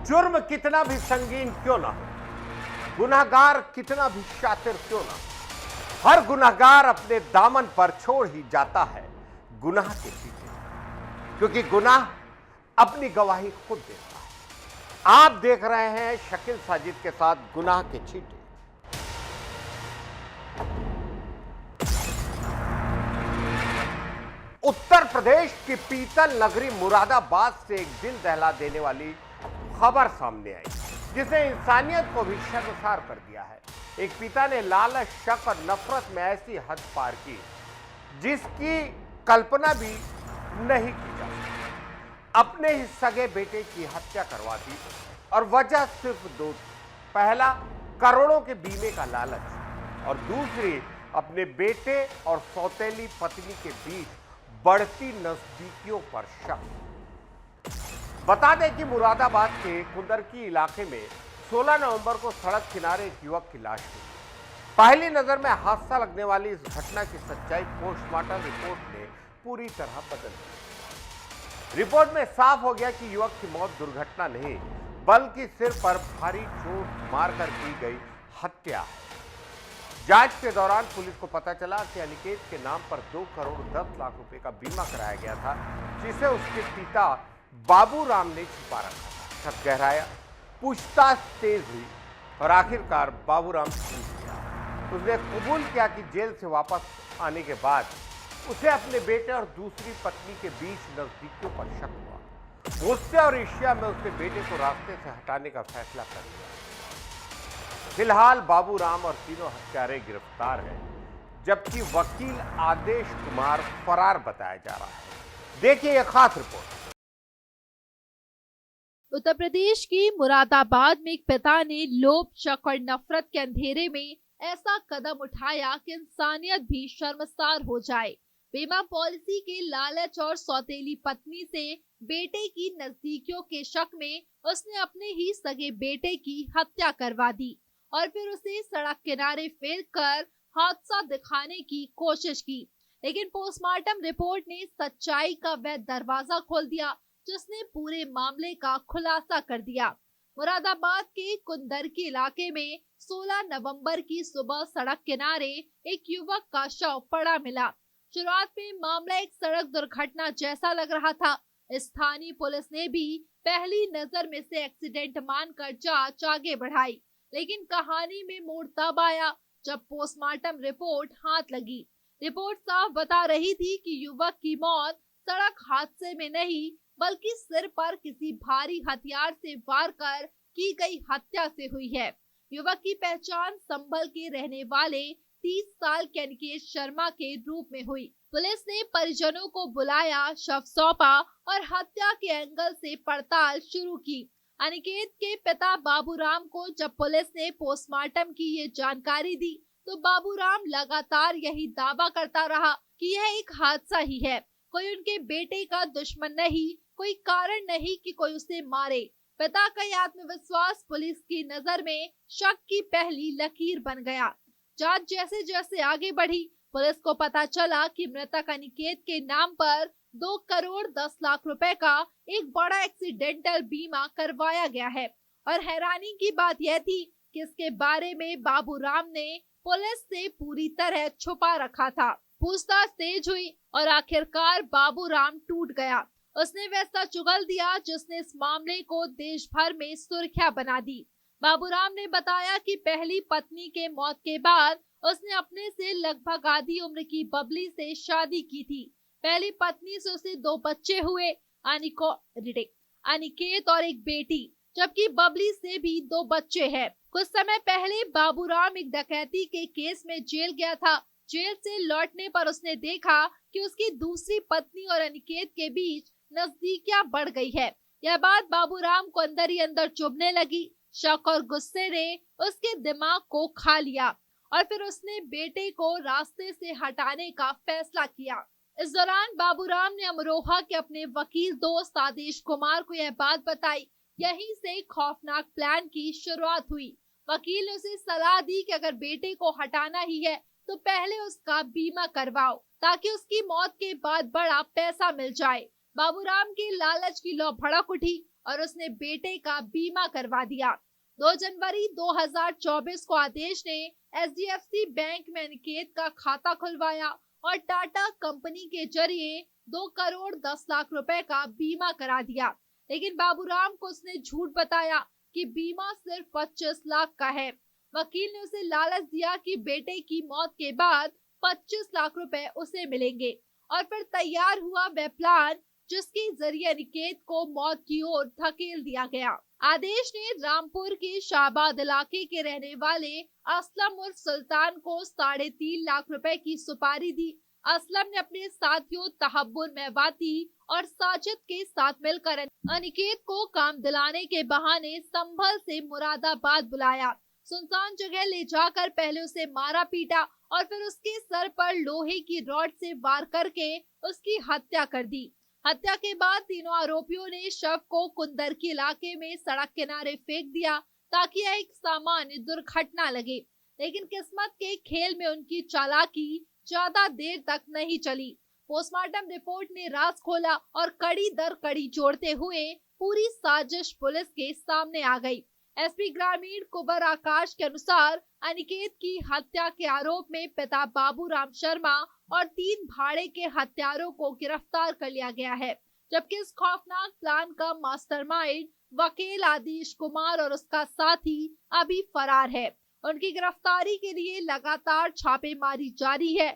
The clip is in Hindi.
जुर्म कितना भी संगीन क्यों ना हो, गुनहगार कितना भी शातिर क्यों ना हो, हर गुनहगार अपने दामन पर छोड़ ही जाता है गुनाह के पीछे, क्योंकि गुनाह अपनी गवाही खुद देता है। आप देख रहे हैं शकील साजिद के साथ गुनाह के छींटे। उत्तर प्रदेश की पीतल नगरी मुरादाबाद से एक दिल दहला देने वाली खबर सामने आई, जिसने इंसानियत को भी शर्मसार कर दिया है। एक पिता ने लालच, शक और नफरत में ऐसी हद पार की जिसकी कल्पना भी नहीं की जा सकती। अपने ही सगे बेटे की हत्या करवा दी और वजह सिर्फ दो थी। पहला, करोड़ों के बीमे का लालच, और दूसरी, अपने बेटे और सौतेली पत्नी के बीच बढ़ती नजदीकियों पर शक। बता दें कि मुरादाबाद के कुंदरकी इलाके में 16 नवंबर को सड़क किनारे एक युवक की लाश मिली। पहली नजर में हादसा लगने वाली इस घटना की सच्चाई पोस्टमार्टम रिपोर्ट ने पूरी तरह बदल दी। रिपोर्ट में साफ हो गया कि युवक की मौत दुर्घटना नहीं, बल्कि सिर पर भारी चोट मारकर की गई हत्या है। जांच के दौरान पुलिस को पता चला कि अनिकेत के नाम पर 2 करोड़ 10 लाख रुपए का बीमा कराया गया था, जिसे उसके पिता बाबूराम ने छिपा रखा था। शक गहराया, पूछताछ तेज हुई और आखिरकार बाबूराम छूट गया। उसने कबूल किया कि जेल से वापस आने के बाद उसे अपने बेटे और दूसरी पत्नी के बीच नजदीकियों पर शक हुआ। गुस्से और ईर्ष्या में उसने बेटे को रास्ते से हटाने का फैसला कर लिया। फिलहाल बाबूराम और तीनों हत्यारे गिरफ्तार हैं, जबकि वकील आदेश कुमार फरार बताया जा रहा है। देखिए यह खास रिपोर्ट। उत्तर प्रदेश के मुरादाबाद में एक पिता ने लोभ, शक और नफरत के अंधेरे में ऐसा कदम उठाया कि इंसानियत भी शर्मसार हो जाए। बीमा पॉलिसी के लालच और सौतेली पत्नी से बेटे की नजदीकियों के शक में उसने अपने ही सगे बेटे की हत्या करवा दी और फिर उसे सड़क किनारे फेंक कर हादसा दिखाने की कोशिश की। लेकिन पोस्टमार्टम रिपोर्ट ने सच्चाई का वह दरवाजा खोल दिया जिसने पूरे मामले का खुलासा कर दिया। मुरादाबाद के कुंदरकी इलाके में 16 नवंबर की सुबह सड़क किनारे एक युवक का शव पड़ा मिला। शुरुआत में मामला एक सड़क दुर्घटना जैसा लग रहा था। स्थानीय पुलिस ने भी पहली नजर में से एक्सीडेंट मानकर जांच आगे बढ़ाई, लेकिन कहानी में मोड़ तब आया जब पोस्टमार्टम रिपोर्ट हाथ लगी। रिपोर्ट साफ बता रही थी कि युवक की मौत सड़क हादसे में नहीं, बल्कि सिर पर किसी भारी हथियार से वार कर की गई हत्या से हुई है। युवक की पहचान संभल के रहने वाले 30 साल के अनिकेत शर्मा के रूप में हुई। पुलिस ने परिजनों को बुलाया, शव सौंपा और हत्या के एंगल से पड़ताल शुरू की। अनिकेत के पिता बाबूराम को जब पुलिस ने पोस्टमार्टम की ये जानकारी दी, तो बाबूराम लगातार यही दावा करता रहा कि यह एक हादसा ही है, कोई उनके बेटे का दुश्मन नहीं, कोई कारण नहीं कि कोई उसे मारे। पिता का यह आत्मविश्वास पुलिस की नजर में शक की पहली लकीर बन गया। जांच जैसे जैसे आगे बढ़ी, पुलिस को पता चला कि मृतक अनिकेत के नाम पर 2 करोड़ 10 लाख रुपए का एक बड़ा एक्सीडेंटल बीमा करवाया गया है। और हैरानी की बात यह थी कि इसके बारे में बाबूराम ने पुलिस से पूरी तरह छुपा रखा था। पूछताछ तेज हुई और आखिरकार बाबूराम टूट गया। उसने वैसा चुगल दिया जिसने इस मामले को देश भर में सुर्खियां बना दी। बाबूराम ने बताया कि पहली पत्नी के मौत के बाद उसने अपने से लगभग आधी उम्र की बबली से शादी की थी। पहली पत्नी से उसे 2 बच्चे हुए, अनिकेत और एक बेटी, जबकि बबली से भी 2 बच्चे हैं। कुछ समय पहले बाबूराम एक डकैती के केस में जेल गया था। जेल से लौटने पर उसने देखा कि उसकी दूसरी पत्नी और अनिकेत के बीच नजदीकियां बढ़ गई है। यह बात बाबूराम को अंदर ही अंदर चुभने लगी। शक और गुस्से ने उसके दिमाग को खा लिया और फिर उसने बेटे को रास्ते से हटाने का फैसला किया। इस दौरान बाबूराम ने अमरोहा के अपने वकील दोस्त आदेश कुमार को यह बात बताई। यहीं से खौफनाक प्लान की शुरुआत हुई। वकील ने उसे सलाह दी कि अगर बेटे को हटाना ही है तो पहले उसका बीमा करवाओ, ताकि उसकी मौत के बाद बड़ा पैसा मिल जाए। बाबूराम की लालच की लौ भड़क उठी और उसने बेटे का बीमा करवा दिया। 2 जनवरी 2024 को आदेश ने एचडीएफसी बैंक में अनिकेत का खाता खुलवाया और टाटा कंपनी के जरिए 2 करोड़ 10 लाख रुपए का बीमा करा दिया। लेकिन बाबूराम को उसने झूठ बताया कि बीमा सिर्फ 25 लाख का है। वकील ने उसे लालच दिया कि बेटे की मौत के बाद 25 लाख रुपए उसे मिलेंगे और फिर तैयार हुआ वह प्लान जिसके जरिए अनिकेत को मौत की ओर धकेल दिया गया। आदेश ने रामपुर के शाहबाद इलाके के रहने वाले असलम उर्फ सुल्तान को 3.5 लाख रुपए की सुपारी दी। असलम ने अपने साथियों तहब्बुर मेवाती और साजिद के साथ मिलकर अनिकेत को काम दिलाने के बहाने संभल से मुरादाबाद बुलाया। सुनसान जगह ले जाकर पहले उसे मारा पीटा और फिर उसके सर पर लोहे की रॉड से वार करके उसकी हत्या कर दी। हत्या के बाद तीनों आरोपियों ने शव को कुंदरकी इलाके में सड़क किनारे फेंक दिया ताकि यह एक सामान्य दुर्घटना लगे। लेकिन किस्मत के खेल में उनकी चालाकी ज्यादा देर तक नहीं चली। पोस्टमार्टम रिपोर्ट ने राज खोला और कड़ी दर कड़ी जोड़ते हुए पूरी साजिश पुलिस के सामने आ गई। एसपी ग्रामीण कुंवर आकाश के अनुसार अनिकेत की हत्या के आरोप में पिता बाबूराम शर्मा और 3 भाड़े के हत्यारों को गिरफ्तार कर लिया गया है, जबकि इस खौफनाक प्लान का मास्टरमाइंड वकील आदिश कुमार और उसका साथी अभी फरार है। उनकी गिरफ्तारी के लिए लगातार छापेमारी जारी है